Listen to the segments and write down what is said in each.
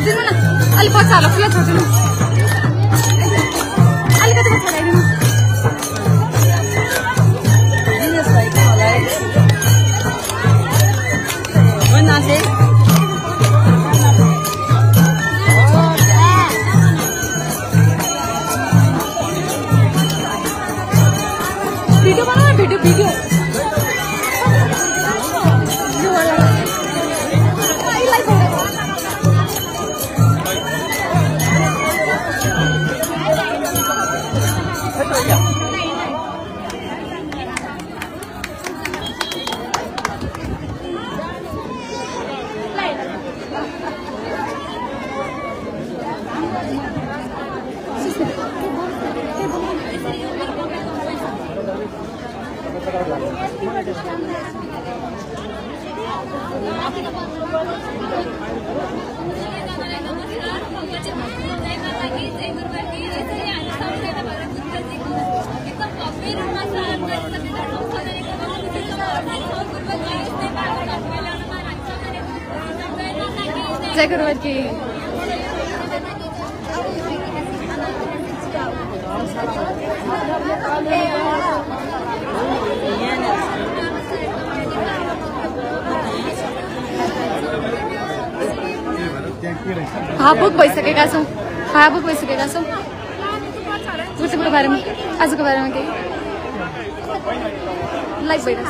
छोडिदिनु न अलि पछि हाल खुला छोडिदिनु अलिकति पछि लगाइदिनु वीडियो बना वीडियो जय गुरुवार की बुक भइसकेका छौँ बुक भइसकेका छौँ कुर्सीको बारेमा आजको बारेमा केही लाइभ भइरहेछ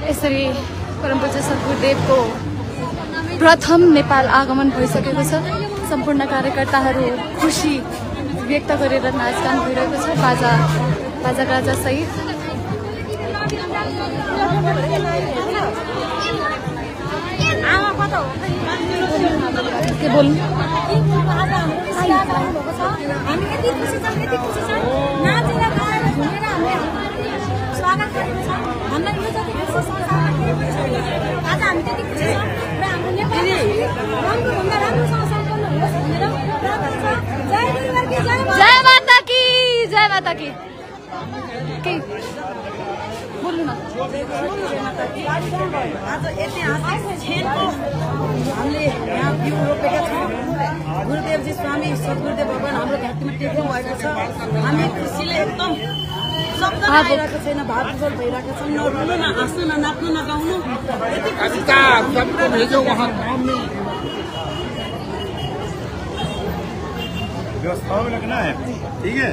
यसरी परम पूज्य सद्गुरुदेवको प्रथम नेपाल आगमन भइसकेको छ। सम्पूर्ण कार्यकर्ताहरू खुसी व्यक्त गरेर नाचगान भइरहेको छ बाजा गाजा सहित। के बोल्नु जय माता की बोल्नु न। आज ऐतिहासिक क्षणको हामीले यहाँ बिउ रोपेका छौँ। गुरुदेवजी स्वामी सद्गुरुदेव भगवान हाम्रो घाँटीमा टेक्नु भएको छ। हामी खुसीले एकदम शब्द आइरहेको छैन, भावविजल भइरहेको छौँ। न रुनु न हाँस्नु न नाच्नु न गाउनु। सबको भेजो वहाँ व्यवस्था में लगना है, ठीक है।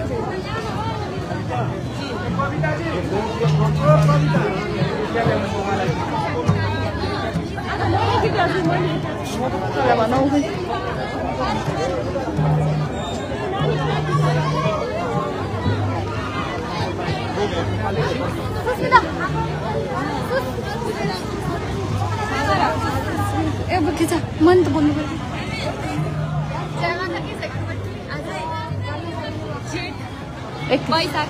मन त बोल्नु पर्यो। एक वैशाख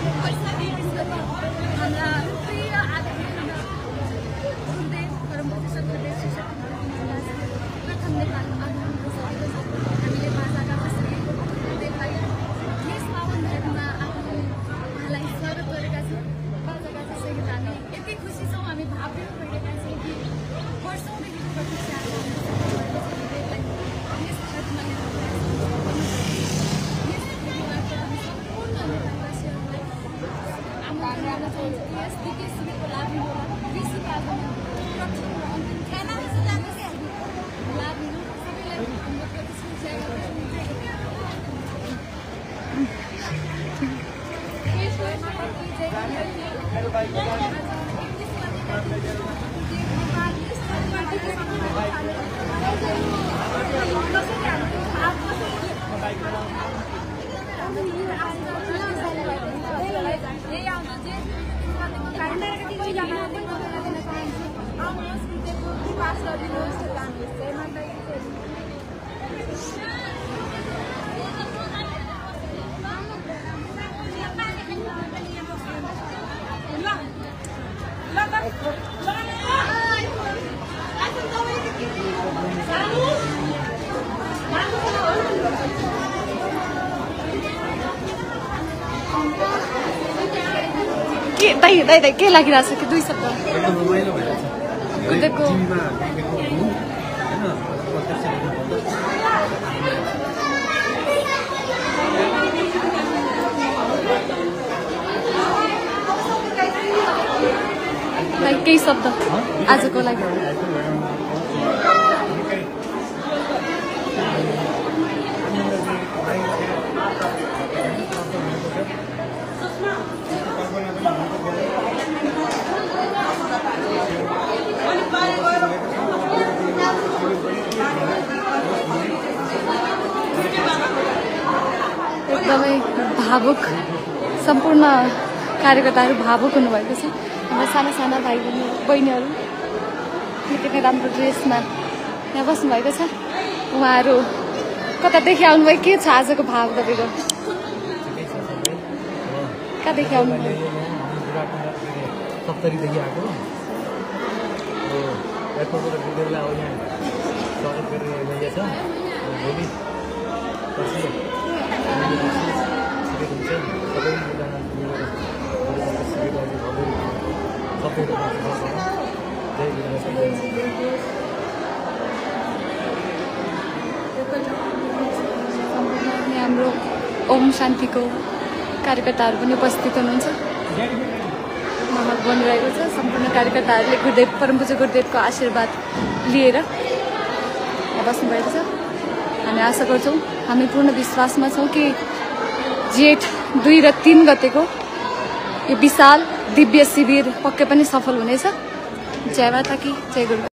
दाइ के लागिरहेछ कि दुई शब्द गुर्देवको केही शब्द आजको लागि एकदमै भावुक सम्पूर्ण कार्यकर्ताहरू भावुक हुनुभएको छ। हाम्रो साना साना भाइ बहिनीहरू निकै नै राम्रो ड्रेसमा यहाँ बस्नुभएको छ। उहाँहरू कतादेखि आउनुभयो, के छ आजको भाव तपाईँको? कहाँदेखि आउनुभयो? सप्तरीदेखि आएको स्वागत गरेर छ। भोलि पछि हाम्रो ओम शान्तिको कार्यकर्ताहरू पनि उपस्थित हुनुहुन्छ। माहौल बनिरहेको छ। सम्पूर्ण कार्यकर्ताहरूले गुरुदेव परमपूज्य गुरुदेवको आशीर्वाद लिएर बस्नुभएको छ। हामी आशा गर्छौँ, हामी पूर्ण विश्वासमा छौँ कि जेठ 2 र 3 गतेको यो विशाल दिव्य शिविर पक्कै पनि सफल हुनेछ। जय माता की जय गुरु।